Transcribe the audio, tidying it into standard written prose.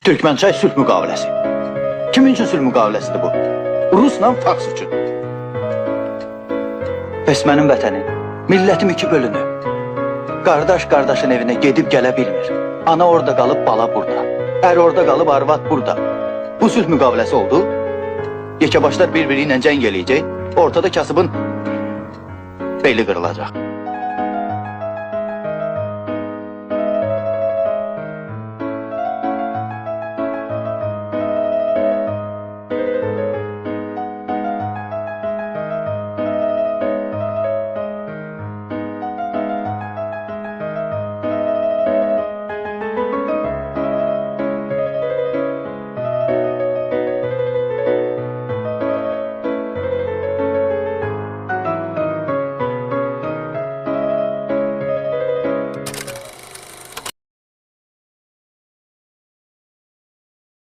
Türkmençay sülh müqaviləsi. Kimin üçün sülh müqaviləsidir bu? Rusla Fars üçün. Bəs mənim vətənim, millətim iki bölünüb. Qardaş qardaşın evinə gedib gələ bilmir. Ana orada qalıb, bala burada. Ər orada qalıb, arvad burada. Bu sülh müqaviləsi oldu. Yekəbaşlar bir-biri ilə cəng eləyəcək. Ortada kasıbın beli qırılacaq.